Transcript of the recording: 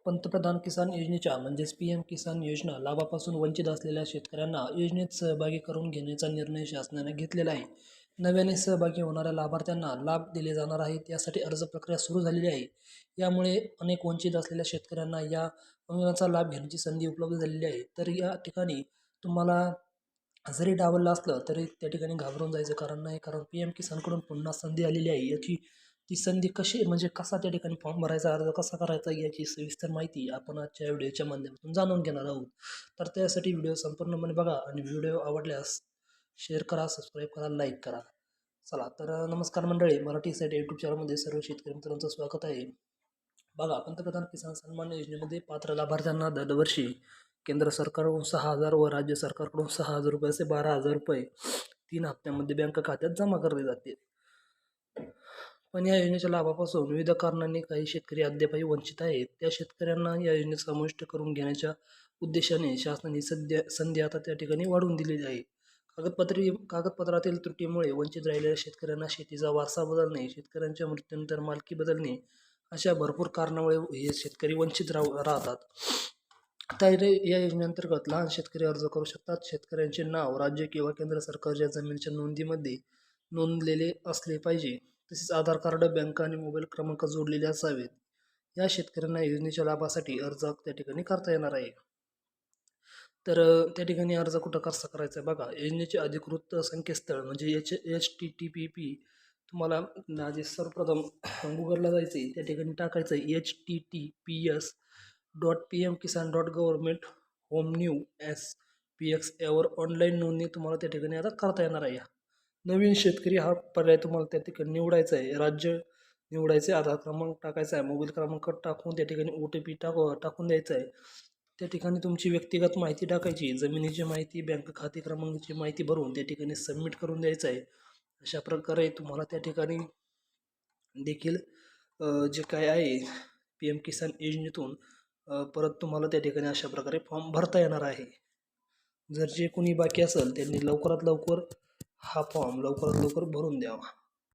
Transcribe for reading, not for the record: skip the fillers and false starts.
पंतप्रधान किसान योजनेच्या म्हणजेच पी एम किसान योजना लाभापासून वंचित असलेल्या शेतकऱ्यांना योजनेत सहभागी करून घेण्याचा निर्णय शासनाने घेतलेला आहे. नव्याने सहभागी होणाऱ्या लाभार्थ्यांना लाभ दिले जाणार आहेत. यासाठी अर्ज प्रक्रिया सुरू झालेली आहे. यामुळे अनेक वंचित असलेल्या शेतकऱ्यांना या योजनेचा लाभ घेण्याची संधी उपलब्ध झालेली आहे. तर या ठिकाणी तुम्हाला जरी डावललं असलं तरी त्या ठिकाणी घाबरून जायचं कारण नाही, कारण पी एम किसानकडून पुन्हा संधी आलेली आहे. याची ती संधी कशी म्हणजे कसा त्या ठिकाणी फॉर्म भरायचा, अर्ज कसा करायचा याची सविस्तर माहिती आपण आजच्या व्हिडिओच्या माध्यमातून जाणून घेणार आहोत. तर त्यासाठी व्हिडिओ संपूर्णपणे बघा आणि व्हिडिओ आवडल्यास शेअर करा, सबस्क्राईब करा, लाईक करा. चला तर नमस्कार मंडळी, मराठी साईट यूट्यूब चॅनलमध्ये सर्व शेतकरी मित्रांचं स्वागत आहे. बघा, पंतप्रधान किसान सन्मान योजनेमध्ये पात्र लाभार्थ्यांना दरवर्षी केंद्र सरकारकडून 6,000 व राज्य सरकारकडून 6,000 रुपये असे 12,000 रुपये 3 हप्त्यामध्ये बँक खात्यात जमा करले जाते. पण या योजनेच्या लाभापासून विविध कारणांनी काही शेतकरी अद्यापही वंचित आहेत. त्या शेतकऱ्यांना या योजनेत समाविष्ट करून घेण्याच्या उद्देशाने शासनाने संधी आता त्या ठिकाणी वाढवून दिलेली आहे. कागदपत्रातील त्रुटीमुळे वंचित राहिलेल्या शेतकऱ्यांना शेतीचा वारसा बदलणे, शेतकऱ्यांच्या मृत्यूनंतर मालकी बदलणे अशा भरपूर कारणामुळे हे शेतकरी वंचित राहतात. तर या योजनेअंतर्गत लहान शेतकरी अर्ज करू शकतात. शेतकऱ्यांचे नाव राज्य किंवा केंद्र सरकारच्या जमिनीच्या नोंदीमध्ये नोंदलेले असले पाहिजे. तसेच आधार कार्ड, बँक आणि मोबाईल क्रमांक जोडलेले असावेत. या शेतकऱ्यांना योजनेच्या लाभासाठी अर्ज त्या ठिकाणी करता येणार आहे. तर त्या ठिकाणी अर्ज कुठं कसा करायचा आहे बघा. योजनेचे अधिकृत संकेतस्थळ म्हणजे HTTP तुम्हाला आधी सर्वप्रथम गुगलला जायचं आहे. त्या ठिकाणी टाकायचं आहे https://pm-kisan.government-home-new-spx यावर ऑनलाईन नोंदणी तुम्हाला त्या ठिकाणी आता करता येणार आहे. नवीन शेतकरी हा पर्याय तुम्हाला त्या ठिकाणी निवडायचा आहे. राज्य निवडायचे, आधार क्रमांक टाकायचा आहे, मोबाईल क्रमांक टाकून त्या ठिकाणी OTP टाकून द्यायचा आहे. त्या ठिकाणी तुमची व्यक्तिगत माहिती टाकायची, जमिनीची माहिती, बँक खाते क्रमांकाची माहिती भरून त्या ठिकाणी सबमिट करून द्यायचं आहे. अशा प्रकारे तुम्हाला त्या ठिकाणी देखील जे काय आहे पी एम किसान योजनेतून परत तुम्हाला त्या ठिकाणी अशा प्रकारे फॉर्म भरता येणार आहे. जर जे कोणी बाकी असेल त्यांनी लवकरात लवकर हा फॉर्म लवकरात लवकर भरून द्यावा.